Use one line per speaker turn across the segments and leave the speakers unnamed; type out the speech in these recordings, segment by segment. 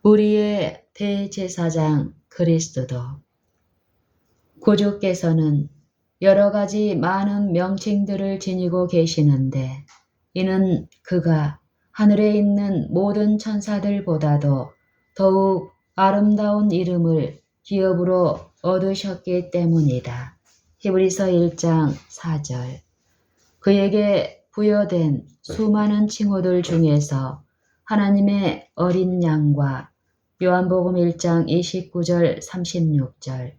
우리의 대제사장 그리스도 구주께서는 여러 가지 많은 명칭들을 지니고 계시는데 이는 그가 하늘에 있는 모든 천사들보다도 더욱 아름다운 이름을 기업으로 얻으셨기 때문이다. 히브리서 1장 4절. 그에게 부여된 수많은 칭호들 중에서 하나님의 어린 양과 요한복음 1장 29절 36절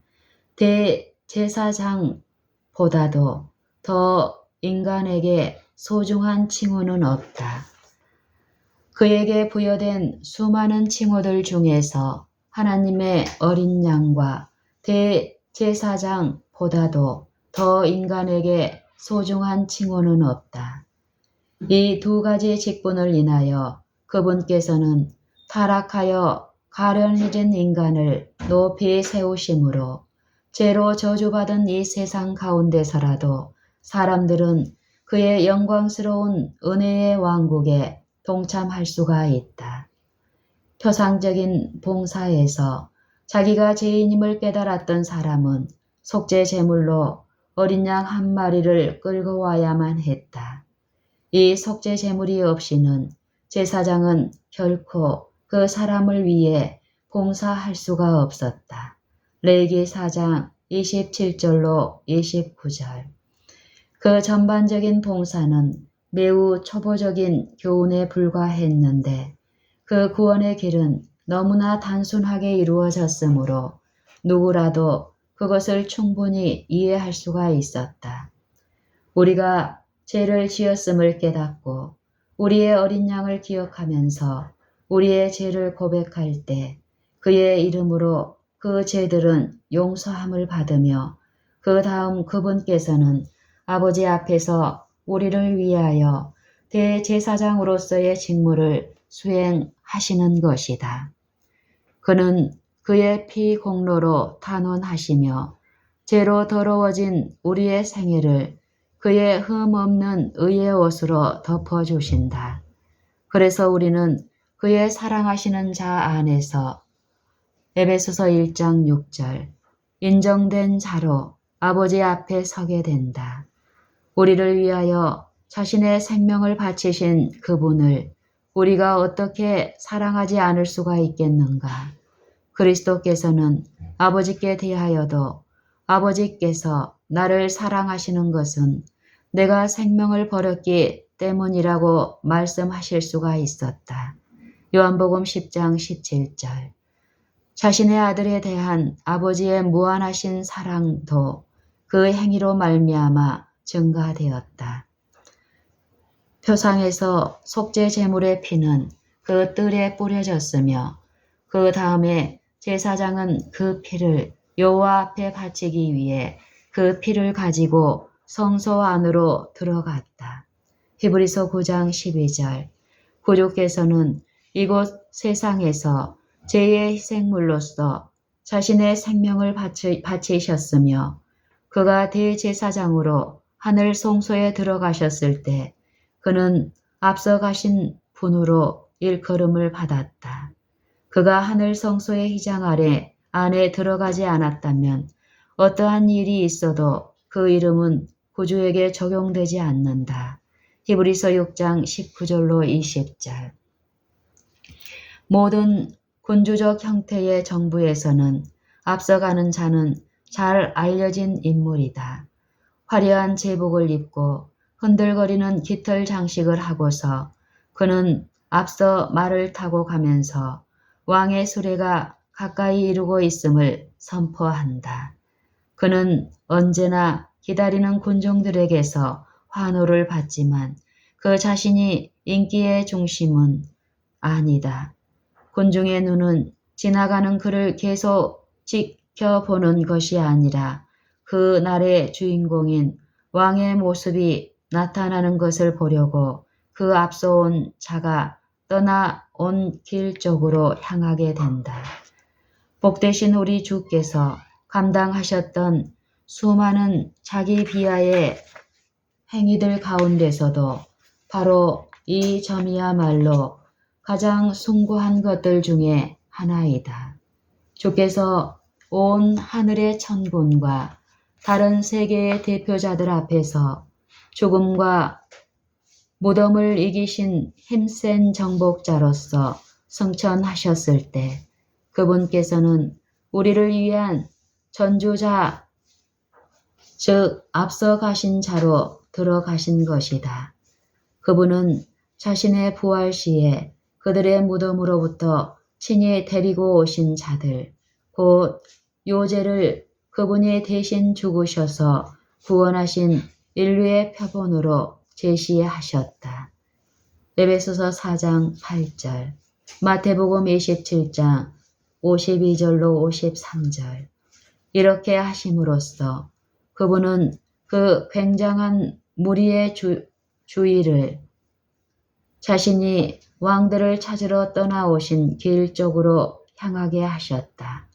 대제사장보다도 더 인간에게 소중한 칭호는 없다. 그에게 부여된 수많은 칭호들 중에서 하나님의 어린 양과 대제사장보다도 더 인간에게 소중한 칭호는 없다. 이 두 가지 직분을 인하여 그분께서는 타락하여 가련해진 인간을 높이 세우심으로 죄로 저주받은 이 세상 가운데서라도 사람들은 그의 영광스러운 은혜의 왕국에 동참할 수가 있다. 표상적인 봉사에서 자기가 죄인임을 깨달았던 사람은 속죄 제물로 어린 양 한 마리를 끌고 와야만 했다. 이 속죄 제물이 없이는 제사장은 결코 그 사람을 위해 봉사할 수가 없었다. 레위기 4장 27절로 29절. 그 전반적인 봉사는 매우 초보적인 교훈에 불과했는데 그 구원의 길은 너무나 단순하게 이루어졌으므로 누구라도 그것을 충분히 이해할 수가 있었다. 우리가 죄를 지었음을 깨닫고 우리의 어린 양을 기억하면서 우리의 죄를 고백할 때 그의 이름으로 그 죄들은 용서함을 받으며 그 다음 그분께서는 아버지 앞에서 우리를 위하여 대제사장으로서의 직무를 수행하시는 것이다. 그는 그의 피 공로로 탄원하시며 죄로 더러워진 우리의 생애를 그의 흠없는 의의 옷으로 덮어주신다. 그래서 우리는 그의 사랑하시는 자 안에서 에베소서 1장 6절 인정된 자로 아버지 앞에 서게 된다. 우리를 위하여 자신의 생명을 바치신 그분을 우리가 어떻게 사랑하지 않을 수가 있겠는가. 그리스도께서는 아버지께 대하여도 아버지께서 나를 사랑하시는 것은 내가 생명을 버렸기 때문이라고 말씀하실 수가 있었다. 요한복음 10장 17절. 자신의 아들에 대한 아버지의 무한하신 사랑도 그 행위로 말미암아 증가되었다. 표상에서 속죄 제물의 피는 그 뜰에 뿌려졌으며 그 다음에 제사장은 그 피를 여호와 앞에 바치기 위해 그 피를 가지고 성소 안으로 들어갔다. 히브리서 9장 12절. 구주께서는 이곳 세상에서 죄의 희생물로서 자신의 생명을 바치셨으며 그가 대제사장으로 하늘 성소에 들어가셨을 때 그는 앞서 가신 분으로 일컬음을 받았다. 그가 하늘 성소의 휘장 안에 들어가지 않았다면 어떠한 일이 있어도 그 이름은 구주에게 적용되지 않는다. 히브리서 6장 19절로 20절. 모든 군주적 형태의 정부에서는 앞서가는 자는 잘 알려진 인물이다. 화려한 제복을 입고 흔들거리는 깃털 장식을 하고서 그는 앞서 말을 타고 가면서 왕의 수레가 가까이 이르고 있음을 선포한다. 그는 언제나 기다리는 군중들에게서 환호를 받지만 그 자신이 인기의 중심은 아니다. 군중의 눈은 지나가는 그를 계속 지켜보는 것이 아니라 그 날의 주인공인 왕의 모습이 나타나는 것을 보려고 그 앞서 온 자가 떠나온 길 쪽으로 향하게 된다. 복되신 우리 주께서 감당하셨던 수많은 자기 비하의 행위들 가운데서도 바로 이 점이야말로 가장 숭고한 것들 중에 하나이다. 주께서 온 하늘의 천군과 다른 세계의 대표자들 앞에서 죽음과 무덤을 이기신 힘센 정복자로서 승천하셨을 때 그분께서는 우리를 위한 전주자, 즉 앞서가신 자로 들어가신 것이다. 그분은 자신의 부활 시에 그들의 무덤으로부터 친히 데리고 오신 자들, 곧 요제를 그분이 대신 죽으셔서 구원하신 인류의 표본으로 제시하셨다. 에베소서 4장 8절, 마태복음 27장 52절로 53절. 이렇게 하심으로써 그분은 그 굉장한 무리의 주의를 자신이 왕들을 찾으러 떠나오신 길 쪽으로 향하게 하셨다.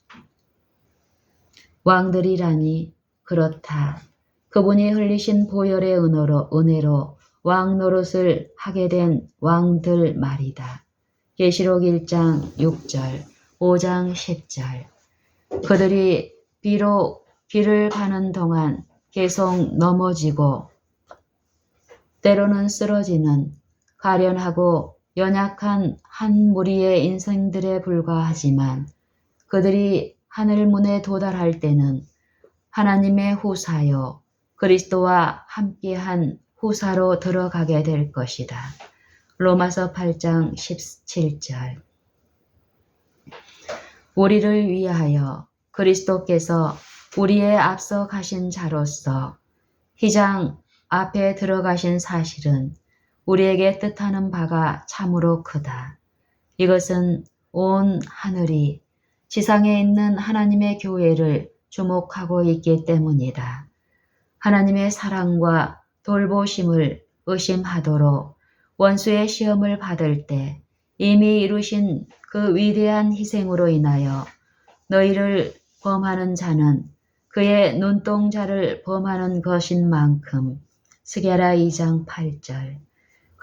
왕들이라니 그렇다. 그분이 흘리신 보혈의 은혜로 왕 노릇을 하게 된 왕들 말이다. 계시록 1장 6절, 5장 10절. 그들이 비록 길을 가는 동안 계속 넘어지고 때로는 쓰러지는 가련하고 연약한 한 무리의 인생들에 불과하지만 그들이 하늘문에 도달할 때는 하나님의 후사요 그리스도와 함께한 후사로 들어가게 될 것이다. 로마서 8장 17절. 우리를 위하여 그리스도께서 우리의 앞서 가신 자로서 휘장 앞에 들어가신 사실은 우리에게 뜻하는 바가 참으로 크다. 이것은 온 하늘이 지상에 있는 하나님의 교회를 주목하고 있기 때문이다. 하나님의 사랑과 돌보심을 의심하도록 원수의 시험을 받을 때 이미 이루신 그 위대한 희생으로 인하여 너희를 범하는 자는 그의 눈동자를 범하는 것인 만큼 스게라 2장 8절.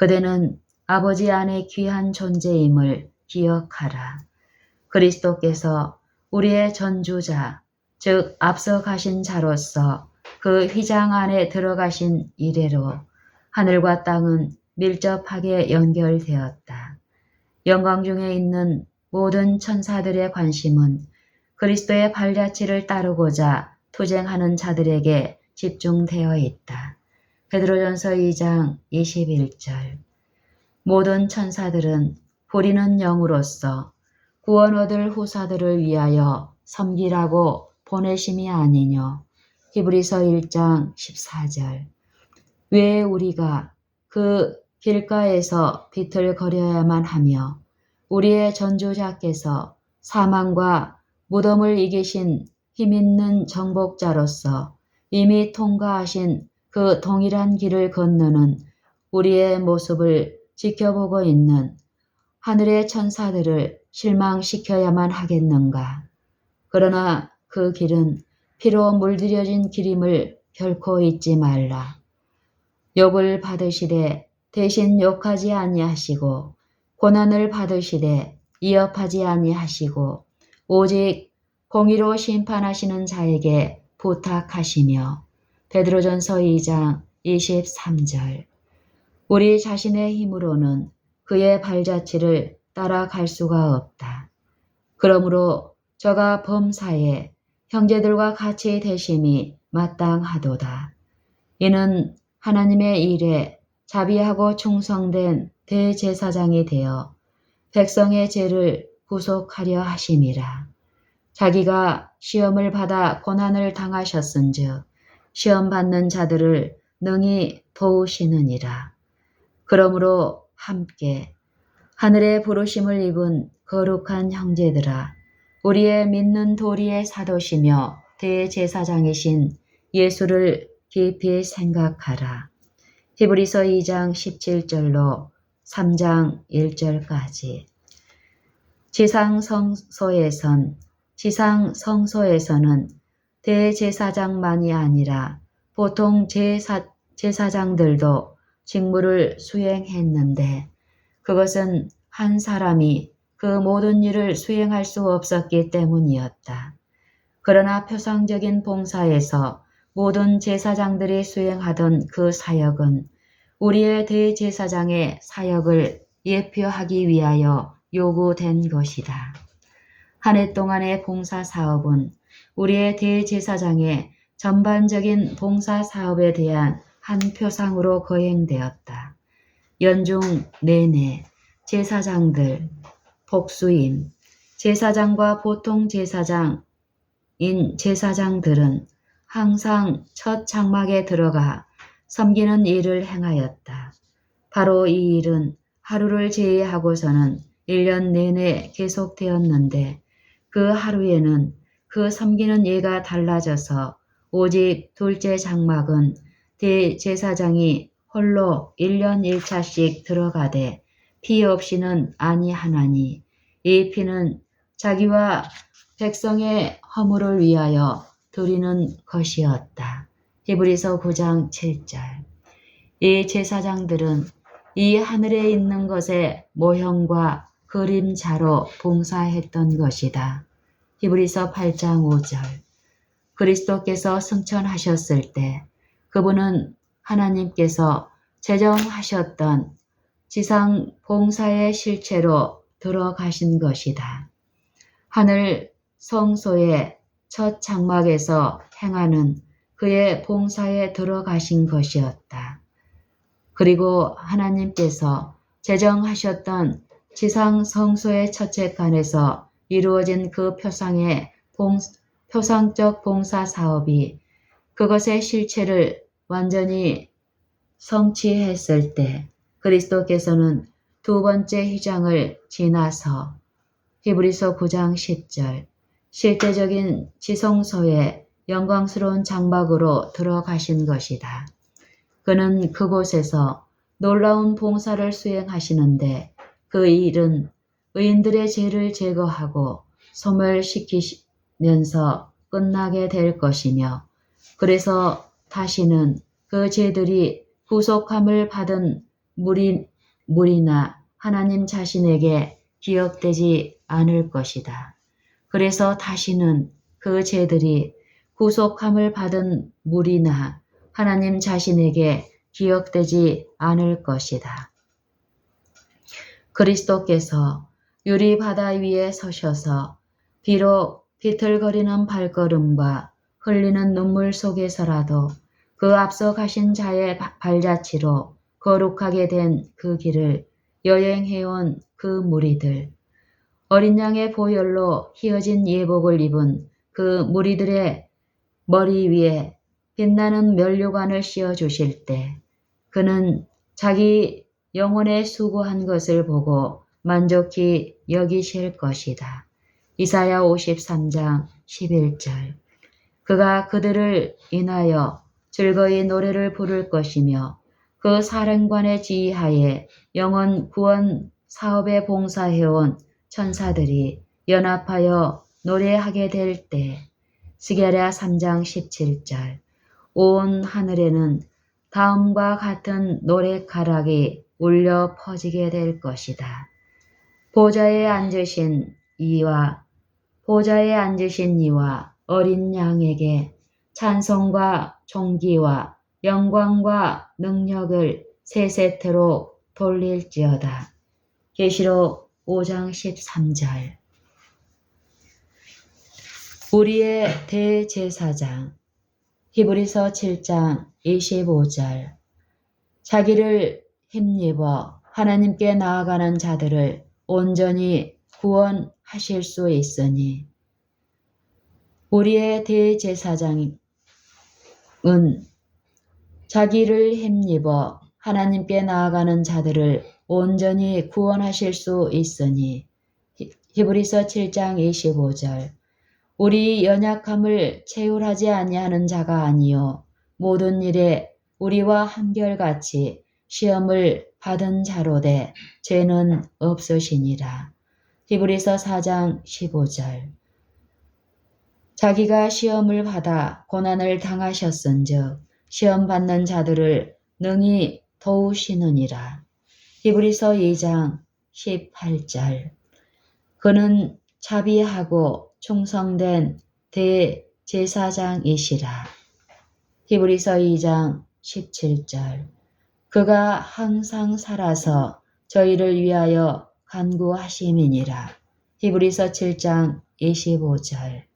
그대는 아버지 안에 귀한 존재임을 기억하라. 그리스도께서 우리의 전주자, 즉 앞서 가신 자로서 그 휘장 안에 들어가신 이래로 하늘과 땅은 밀접하게 연결되었다. 영광 중에 있는 모든 천사들의 관심은 그리스도의 발자취를 따르고자 투쟁하는 자들에게 집중되어 있다. 베드로전서 2장 21절. 모든 천사들은 부리는 영으로서 구원 얻을 후사들을 위하여 섬기라고 보내심이 아니뇨. 히브리서 1장 14절. 왜 우리가 그 길가에서 비틀거려야만 하며 우리의 전주자께서 사망과 무덤을 이기신 힘있는 정복자로서 이미 통과하신 그 동일한 길을 건너는 우리의 모습을 지켜보고 있는 하늘의 천사들을 실망시켜야만 하겠는가. 그러나 그 길은 피로 물들여진 길임을 결코 잊지 말라. 욕을 받으시되 대신 욕하지 아니하시고 고난을 받으시되 이업하지 아니하시고 오직 공의로 심판하시는 자에게 부탁하시며 베드로전서 2장 23절. 우리 자신의 힘으로는 그의 발자취를 따라갈 수가 없다. 그러므로 저가 범사에 형제들과 같이 되심이 마땅하도다. 이는 하나님의 일에 자비하고 충성된 대제사장이 되어 백성의 죄를 구속하려 하심이라. 자기가 시험을 받아 고난을 당하셨은즉 시험 받는 자들을 능히 도우시느니라. 그러므로 함께 하늘의 부르심을 입은 거룩한 형제들아, 우리의 믿는 도리의 사도시며 대제사장이신 예수를 깊이 생각하라. 히브리서 2장 17절로 3장 1절까지. 지상 성소에서는 대제사장만이 아니라 보통 제사장들도 직무를 수행했는데 그것은 한 사람이 그 모든 일을 수행할 수 없었기 때문이었다. 그러나 표상적인 봉사에서 모든 제사장들이 수행하던 그 사역은 우리의 대제사장의 사역을 예표하기 위하여 요구된 것이다. 한 해 동안의 봉사 사업은 우리의 대제사장의 전반적인 봉사 사업에 대한 한 표상으로 거행되었다. 연중 내내 제사장들, 복수임, 제사장과 보통 제사장인 제사장들은 항상 첫 장막에 들어가 섬기는 일을 행하였다. 바로 이 일은 하루를 제외하고서는 1년 내내 계속되었는데 그 하루에는 그 섬기는 예가 달라져서 오직 둘째 장막은 대제사장이 홀로 1년 1차씩 들어가되 피 없이는 아니하나니 이 피는 자기와 백성의 허물을 위하여 드리는 것이었다. 히브리서 9장 7절. 이 제사장들은 이 하늘에 있는 것의 모형과 그림자로 봉사했던 것이다. 히브리서 8장 5절. 그리스도께서 승천하셨을 때 그분은 하나님께서 제정하셨던 지상 봉사의 실체로 들어가신 것이다. 하늘 성소의 첫 장막에서 행하는 그의 봉사에 들어가신 것이었다. 그리고 하나님께서 제정하셨던 지상 성소의 첫째 칸에서 이루어진 그 표상적 봉사 사업이 그것의 실체를 완전히 성취했을 때 그리스도께서는 두 번째 휘장을 지나서 히브리서 9장 10절 실제적인 지성소의 영광스러운 장막으로 들어가신 것이다. 그는 그곳에서 놀라운 봉사를 수행하시는데 그 일은 의인들의 죄를 제거하고 소멸시키면서 끝나게 될 것이며 그래서 다시는 그 죄들이 구속함을 받은 무리나 하나님 자신에게 기억되지 않을 것이다. 그래서 다시는 그 죄들이 구속함을 받은 무리나 하나님 자신에게 기억되지 않을 것이다. 그리스도께서 유리 바다 위에 서셔서 비록 비틀거리는 발걸음과 흘리는 눈물 속에서라도 그 앞서 가신 자의 발자취로 거룩하게 된 그 길을 여행해온 그 무리들, 어린 양의 보혈로 휘어진 예복을 입은 그 무리들의 머리 위에 빛나는 면류관을 씌워주실 때 그는 자기 영혼에 수고한 것을 보고 만족히 여기실 것이다. 이사야 53장 11절. 그가 그들을 인하여 즐거이 노래를 부를 것이며 그 사령관의 지휘하에 영혼 구원 사업에 봉사해온 천사들이 연합하여 노래하게 될 때 스가랴 3장 17절. 온 하늘에는 다음과 같은 노래가락이 울려 퍼지게 될 것이다. 보좌에 앉으신 이와 어린 양에게 찬송과 존귀와 영광과 능력을 세 세트로 돌릴지어다. 계시록 5장 13절. 우리의 대제사장 히브리서 7장 25절. 자기를 힘입어 하나님께 나아가는 자들을 온전히 구원하실 수 있으니 우리의 대제사장은 자기를 힘입어 하나님께 나아가는 자들을 온전히 구원하실 수 있으니 히브리서 7장 25절. 우리 연약함을 체휼하지 아니하는 자가 아니요 모든 일에 우리와 한결같이 시험을 받은 자로되 죄는 없으시니라. 히브리서 4장 15절. 자기가 시험을 받아 고난을 당하셨은즉 시험 받는 자들을 능히 도우시느니라. 히브리서 2장 18절. 그는 자비하고 충성된 대제사장이시라. 히브리서 2장 17절. 그가 항상 살아서 저희를 위하여 간구하심이니라. 히브리서 7장 25절.